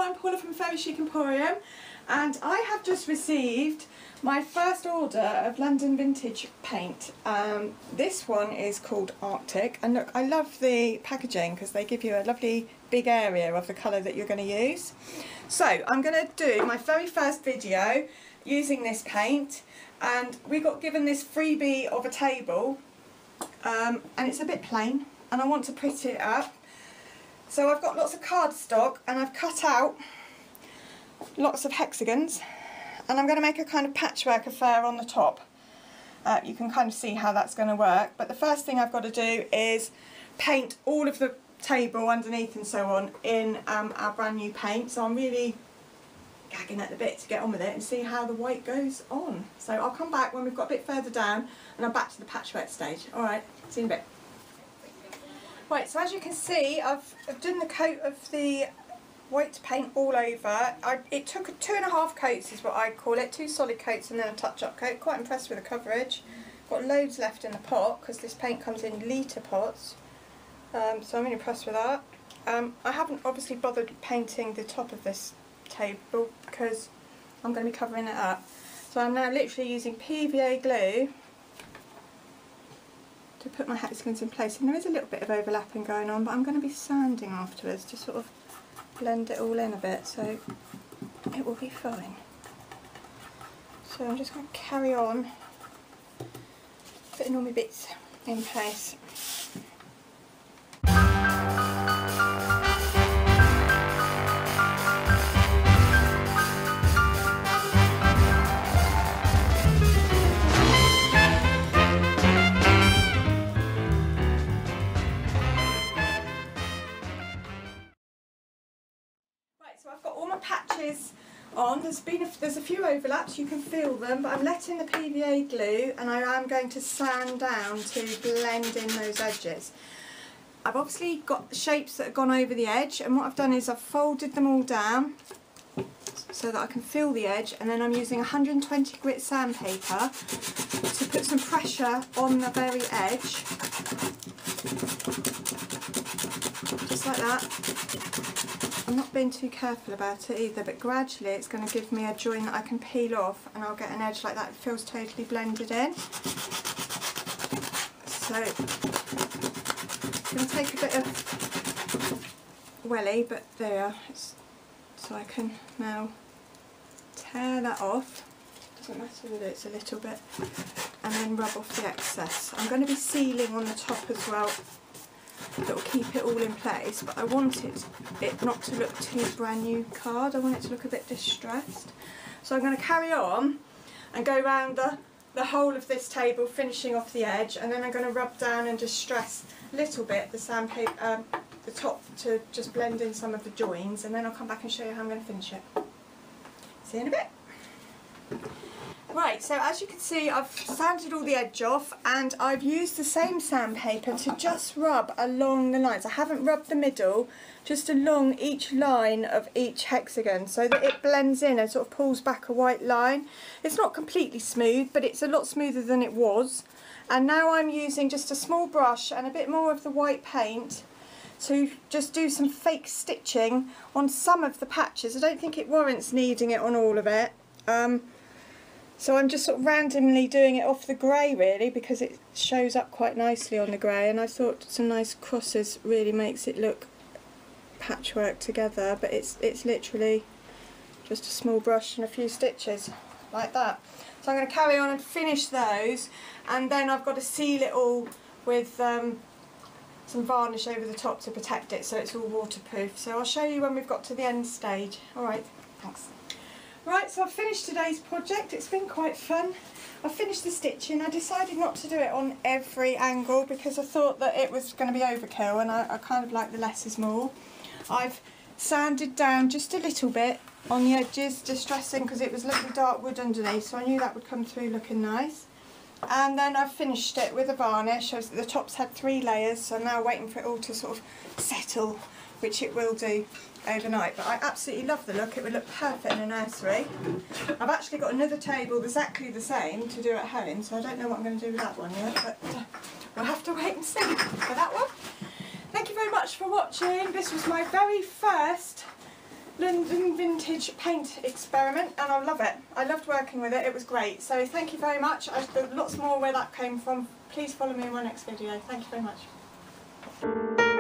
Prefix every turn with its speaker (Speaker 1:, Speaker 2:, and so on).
Speaker 1: I'm Paula from Chic Emporium, and I have just received my first order of London vintage paint. This one is called Arctic, and look, I love the packaging because they give you a lovely big area of the colour that you're going to use. So I'm going to do my very first video using this paint, and we got given this freebie of a table, and it's a bit plain and I want to pretty it up. So I've got lots of cardstock and I've cut out lots of hexagons, and I'm going to make a kind of patchwork affair on the top. You can kind of see how that's going to work, but the first thing I've got to do is paint all of the table underneath and so on in our brand new paint. So I'm really gagging at the bit to get on with it and see how the white goes on. So I'll come back when we've got a bit further down and I'm back to the patchwork stage. Alright, see you in a bit. Right, so as you can see, I've done the coat of the white paint all over. It took 2.5 coats is what I call it, 2 solid coats and then a touch-up coat. Quite impressed with the coverage. Got loads left in the pot because this paint comes in litre pots, so I'm really impressed with that. I haven't obviously bothered painting the top of this table because I'm going to be covering it up. So I'm now literally using PVA glue to put my hexagons in place, and there is a little bit of overlapping going on, but I'm going to be sanding afterwards to sort of blend it all in a bit, so it will be fine. So I'm just going to carry on putting all my bits in place. So I've got all my patches on. There's a few overlaps, you can feel them, but I'm letting the PVA glue and I am going to sand down to blend in those edges. I've obviously got shapes that have gone over the edge, and what I've done is I've folded them all down so that I can feel the edge, and then I'm using 120 grit sandpaper to put some pressure on the very edge, just like that. I'm not being too careful about it either, but gradually it's going to give me a join that I can peel off and I'll get an edge like that. It feels totally blended in. So I'm going to take a bit of welly, but there, so I can now tear that off. Doesn't matter that it's a little bit, and then rub off the excess. I'm going to be sealing on the top as well. That will keep it all in place, but I want it not to look too brand new card. I want it to look a bit distressed. So I'm going to carry on and go around the whole of this table, finishing off the edge, and then I'm going to rub down and distress a little bit the sandpaper, the top, to just blend in some of the joins, and then I'll come back and show you how I'm going to finish it. See you in a bit. Right, so as you can see, I've sanded all the edge off, and I've used the same sandpaper to just rub along the lines. I haven't rubbed the middle, just along each line of each hexagon so that it blends in and sort of pulls back a white line. It's not completely smooth, but it's a lot smoother than it was. And now I'm using just a small brush and a bit more of the white paint to just do some fake stitching on some of the patches. I don't think it warrants needing it on all of it. So I'm just sort of randomly doing it off the grey really, because it shows up quite nicely on the grey, and I thought some nice crosses really makes it look patchwork together, but it's literally just a small brush and a few stitches like that. So I'm going to carry on and finish those, and then I've got to seal it all with some varnish over the top to protect it so it's all waterproof. So I'll show you when we've got to the end stage. Alright, thanks. Right, so I've finished today's project. It's been quite fun. I finished the stitching. I decided not to do it on every angle because I thought that it was going to be overkill, and I kind of like the less is more. I've sanded down just a little bit on the edges, distressing because it was looking dark wood underneath, so I knew that would come through looking nice. And then I've finished it with a varnish. The top's had 3 layers, so I'm now waiting for it all to sort of settle, which it will do overnight, but I absolutely love the look. It would look perfect in a nursery. I've actually got another table exactly the same to do at home, so I don't know what I'm going to do with that one yet, but we'll have to wait and see for that one. Thank you very much for watching. This was my very first London vintage paint experiment, and I love it. I loved working with it, it was great. So thank you very much. There's lots more where that came from. Please follow me in my next video. Thank you very much.